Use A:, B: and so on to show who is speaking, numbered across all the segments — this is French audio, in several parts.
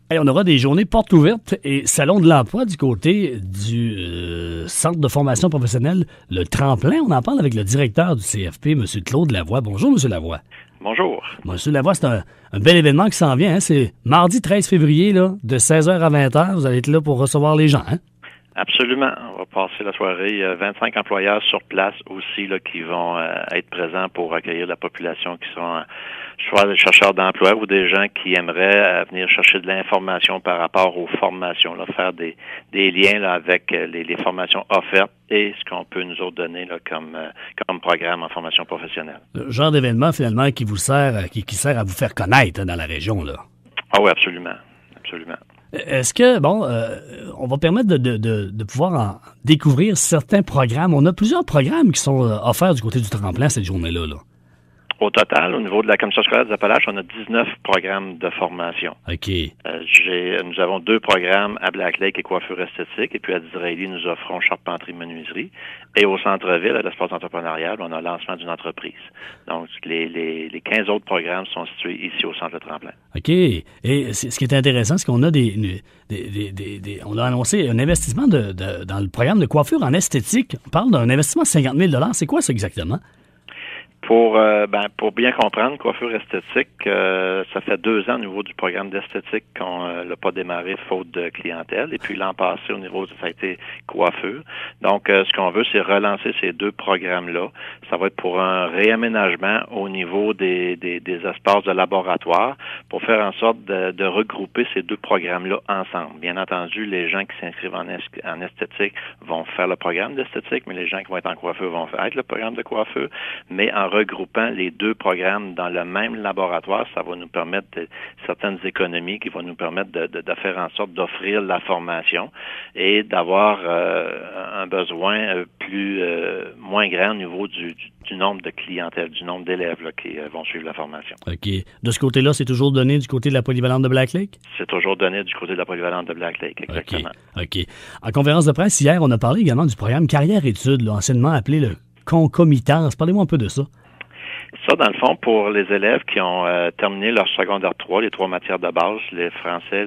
A: Hey, on aura des journées portes ouvertes et salon de l'emploi du côté du Centre de formation professionnelle, le Tremplin. On en parle avec le directeur du CFP, M. Claude Lavoie. Bonjour, M. Lavoie.
B: Bonjour.
A: M. Lavoie, c'est un bel événement qui s'en vient. Hein? C'est mardi 13 février, là, de 16h à 20h. Vous allez être là pour recevoir les gens. Hein?
B: Absolument. On va passer la soirée. Il y a 25 employeurs sur place aussi là, qui vont être présents pour accueillir la population qui sont soit des chercheurs d'emploi ou des gens qui aimeraient venir chercher de l'information par rapport aux formations, là, faire des liens là, avec les formations offertes et ce qu'on peut nous autres donner là, comme programme en formation professionnelle.
A: Le genre d'événement, finalement, qui vous sert, qui sert à vous faire connaître dans la région, là.
B: Ah oui, absolument. Absolument.
A: Est-ce que, on va permettre de pouvoir en découvrir certains programmes? On a plusieurs programmes qui sont offerts du côté du Tremplin cette journée-là, là.
B: Au total, au niveau de la Commission scolaire des Appalaches, on a 19 programmes de formation.
A: OK.
B: Nous avons 2 programmes à Black Lake et coiffure esthétique, et puis à Disraeli, nous offrons charpenterie-menuiserie. Et au centre-ville, à l'espace entrepreneurial, on a le lancement d'une entreprise. Donc, les 15 autres programmes sont situés ici au centre de Tremplin. OK.
A: Et ce qui est intéressant, c'est qu'on a on a annoncé un investissement dans le programme de coiffure en esthétique. On parle d'un investissement de 50 000 $. C'est quoi ça exactement?
B: Pour bien comprendre, coiffure esthétique, ça fait 2 ans au niveau du programme d'esthétique qu'on l'a pas démarré faute de clientèle. Et puis l'an passé, au niveau ça a été coiffure. Donc, ce qu'on veut, c'est relancer ces 2 programmes-là. Ça va être pour un réaménagement au niveau des espaces de laboratoire pour faire en sorte de regrouper ces 2 programmes-là ensemble. Bien entendu, les gens qui s'inscrivent en esthétique vont faire le programme d'esthétique, mais les gens qui vont être en coiffure vont faire le programme de coiffure. Mais en regroupant les 2 programmes dans le même laboratoire, ça va nous permettre certaines économies qui vont nous permettre de faire en sorte d'offrir la formation et d'avoir un besoin moins grand au niveau du nombre de clientèle, du nombre d'élèves là, qui vont suivre la formation.
A: OK. De ce côté-là, c'est toujours donné du côté de la polyvalente de Black Lake?
B: C'est toujours donné du côté de la polyvalente de Black Lake, exactement.
A: OK. En conférence de presse hier, on a parlé également du programme Carrière-études, anciennement appelé le concomitance. Parlez-moi un peu de ça.
B: Ça, dans le fond, pour les élèves qui ont terminé leur secondaire 3, les 3 matières de base, les français,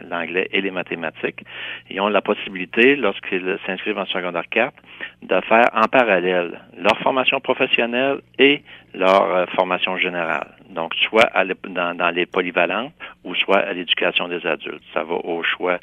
B: l'anglais et les mathématiques, ils ont la possibilité, lorsqu'ils s'inscrivent en secondaire 4, de faire en parallèle leur formation professionnelle et leur formation générale. Donc, soit dans les polyvalentes ou soit à l'éducation des adultes. Ça va au choix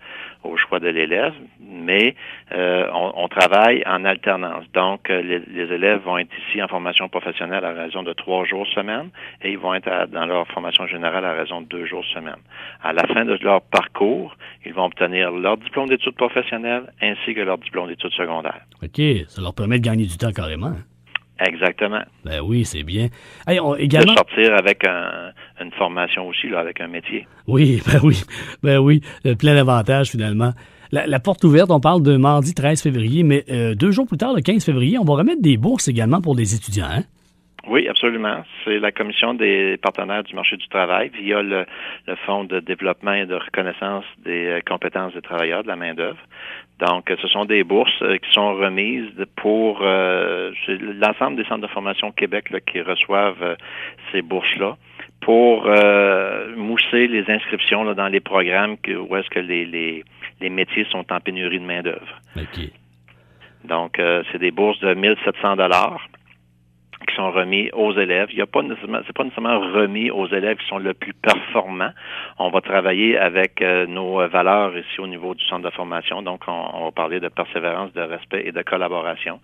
B: de l'élève, mais on travaille en alternance. Donc, les élèves vont être ici en formation professionnelle à raison de 3 jours semaine et ils vont être dans leur formation générale à raison de 2 jours semaine. À la fin de leur parcours, ils vont obtenir leur diplôme d'études professionnelles ainsi que leur diplôme d'études secondaires.
A: OK, ça leur permet de gagner du temps carrément.
B: Exactement.
A: Ben oui, c'est bien. Hey, également...
B: De sortir avec une formation aussi, là, avec un métier.
A: Oui, plein d'avantages finalement. La porte ouverte, on parle de mardi 13 février, mais 2 jours plus tard, le 15 février, on va remettre des bourses également pour les étudiants, hein?
B: Oui, absolument. C'est la Commission des partenaires du marché du travail via le Fonds de développement et de reconnaissance des compétences des travailleurs, de la main-d'œuvre. Donc, ce sont des bourses qui sont remises pour l'ensemble des centres de formation au Québec là, qui reçoivent ces bourses-là pour mousser les inscriptions là, dans les programmes où est-ce que les métiers sont en pénurie de main-d'œuvre.
A: OK.
B: Donc, c'est des bourses de 1 700 $ qui sont remis aux élèves. C'est pas nécessairement remis aux élèves qui sont le plus performants. On va travailler avec nos valeurs ici au niveau du centre de formation. Donc, on va parler de persévérance, de respect et de collaboration.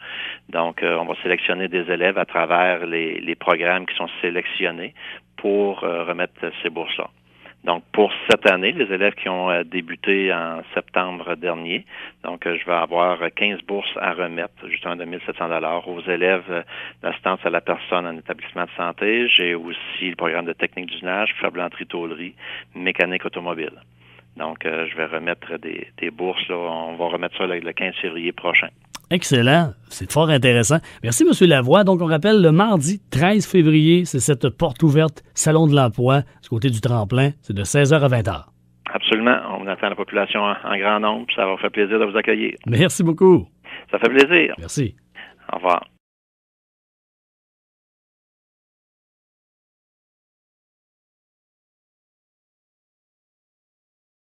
B: Donc, on va sélectionner des élèves à travers les programmes qui sont sélectionnés pour remettre ces bourses-là. Donc, pour cette année, les élèves qui ont débuté en septembre dernier, donc je vais avoir 15 bourses à remettre, justement de 1 700 $ aux élèves d'assistance à la personne en établissement de santé. J'ai aussi le programme de technique d'usinage, ferblanterie, tôlerie, mécanique automobile. Donc, je vais remettre des bourses, là. On va remettre ça le 15 février prochain.
A: Excellent. C'est fort intéressant. Merci, M. Lavoie. Donc, on rappelle le mardi 13 février, c'est cette porte ouverte, Salon de l'emploi, du côté du Tremplin. C'est de 16h à 20h.
B: Absolument. On attend la population en grand nombre. Ça va faire plaisir de vous accueillir.
A: Merci beaucoup.
B: Ça fait plaisir.
A: Merci.
B: Au revoir.